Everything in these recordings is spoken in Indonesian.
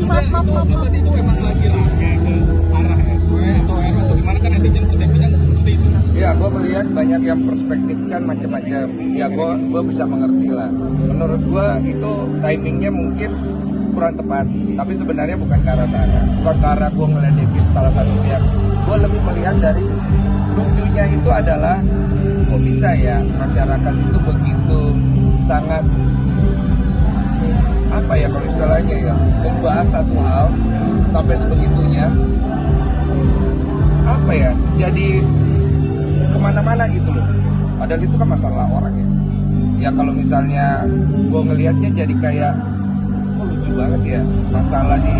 Maaf. Itu memang lagi rame ke arah SW atau RW atau gimana kan netizen persepsinya seperti itu. Ya, gue melihat banyak yang perspektifkan macam-macam. Ya, gue bisa mengerti lah. Menurut gue itu timingnya mungkin kurang tepat. Tapi sebenarnya bukan ke arah sana. Bukan ke arah gue ngeledekin salah satu pihak. Gue lebih melihat dari lucunya itu adalah kok bisa ya masyarakat itu begitu sangat apa ya kalau istilahnya ya membahas satu hal sampai sebegitunya apa ya jadi kemana-mana gitu loh. Padahal itu kan masalah orang ya. Ya kalau misalnya gue ngelihatnya jadi kayak kok lucu banget ya masalah di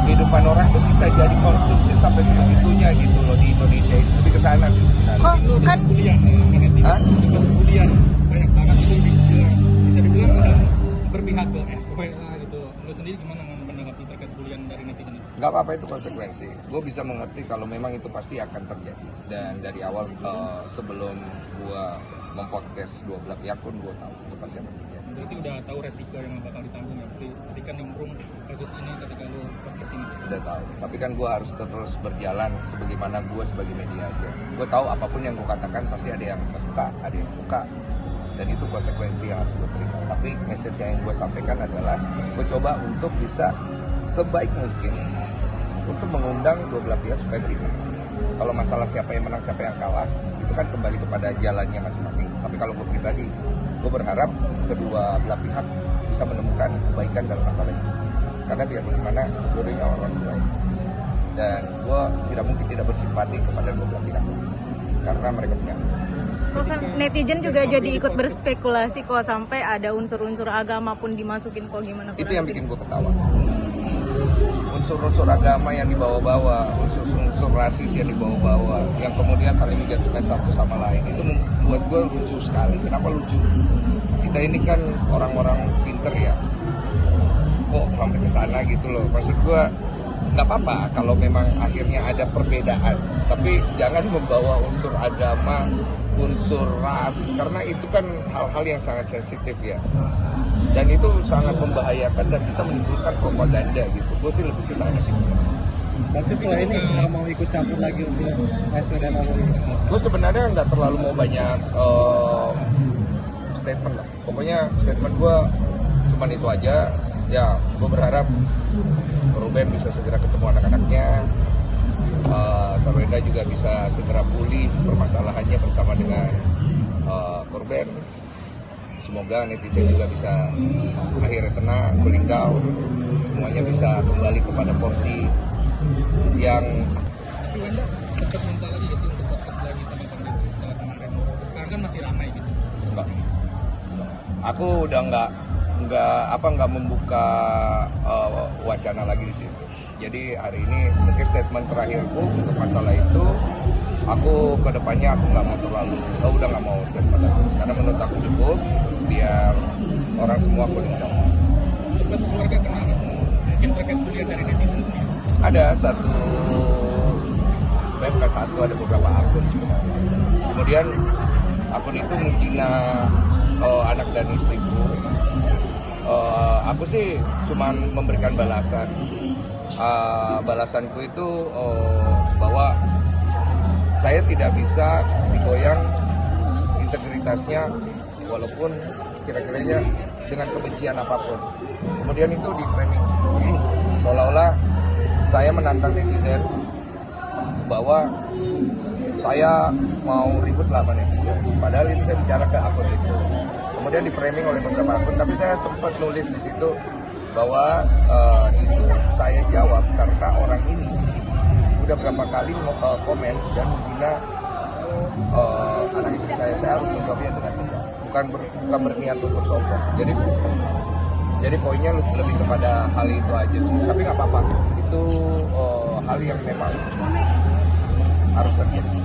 kehidupan orang tuh bisa jadi konsumsi sampai sebegitunya gitu loh di Indonesia itu lebih ke sana sih. Oh kan bulian, bulian banyak banget itu bisa dibilang berpihak ke SW lah gitu. Lu sendiri gimana menanggapi terkait bulian dari netizen? Gak apa-apa, itu konsekuensi. Gue bisa mengerti kalau memang itu pasti akan terjadi. Dan dari awal sebelum gue mempodcast dua belah pihak pun gue tahu itu pasti akan terjadi. Berarti udah tahu resiko yang bakal ditanggung ya? Berarti ketika nimbrung kasus ini ketika lu podcast ini? Udah tahu. Tapi kan gue harus terus berjalan sebagaimana gue sebagai media aja. Gue tahu apapun yang gue katakan pasti ada yang gak suka, ada yang suka. Dan itu konsekuensi yang harus gue terima. Tapi message yang gue sampaikan adalah gue coba untuk bisa sebaik mungkin untuk mengundang dua belah pihak supaya terima. Kalau masalah siapa yang menang, siapa yang kalah, itu kan kembali kepada jalannya masing-masing. Tapi kalau gue pribadi, gue berharap kedua belah pihak bisa menemukan kebaikan dalam masalah ini. Karena biar bagaimana, dua-duanya orang baik. Dan gue tidak mungkin tidak bersimpati kepada dua belah pihak. Karena mereka punya. Kok kan netizen juga jadi ikut berspekulasi kok sampai ada unsur-unsur agama pun dimasukin kok gimana? Itu yang bikin gue ketawa. Unsur-unsur agama yang dibawa-bawa, unsur-unsur rasis yang dibawa-bawa, yang kemudian saling menjatuhkan satu sama lain, itu membuat gue lucu sekali. Kenapa lucu? Kita ini kan orang-orang pinter ya, kok sampai ke sana gitu loh. Maksud gue nggak apa-apa kalau memang akhirnya ada perbedaan, tapi jangan membawa unsur agama, unsur ras, karena itu kan hal-hal yang sangat sensitif ya, dan itu sangat membahayakan dan bisa menimbulkan propaganda gitu. Gue sih lebih ke sana sih. Berarti setelah ini nggak mau ikut campur lagi untuk SW dan AWI? Gue sebenarnya nggak terlalu mau banyak statement lah. Pokoknya statement gue cuma itu aja. Ya, gue berharap Ruben bisa segera ketemu anak-anaknya. Sarwenda juga bisa segera pulih permasalahannya bersama dengan korban. Semoga netizen juga bisa akhirnya tenang, cooling down, semuanya bisa kembali kepada porsi yang. Tapi Wenda tetap minta lagi sih untuk podcast lagi sama Bang Densus setelah kemarin. Sekarang kan masih ramai gitu. Enggak. Aku udah nggak membuka wacana lagi di situ. Jadi hari ini mungkin statement terakhirku untuk masalah itu, aku kedepannya aku udah nggak mau statement lagi, karena menurut aku cukup biar orang semua cooling down. Sempat keluarga kenal mungkin terkait bulian dari netizen sendiri? Ada sebenarnya bukan satu, ada beberapa akun sebenarnya. Kemudian akun itu menghina anak dan istriku. Aku sih cuman memberikan balasan. Balasanku itu bahwa saya tidak bisa digoyang integritasnya walaupun kira-kiranya dengan kebencian apapun. Kemudian itu di framing seolah-olah saya menantang netizen bahwa saya mau ribut lah sama netizen. Padahal itu saya bicara ke akun itu. Kemudian di framing oleh beberapa akun, tapi saya sempat nulis di situ bahwa itu saya jawab karena orang ini udah berapa kali komen dan menghina anak istri saya harus menjawabnya dengan tegas, bukan berniat untuk sombong. Jadi poinnya lebih kepada hal itu aja sih. Tapi nggak apa-apa, itu hal yang memang harus terjadi.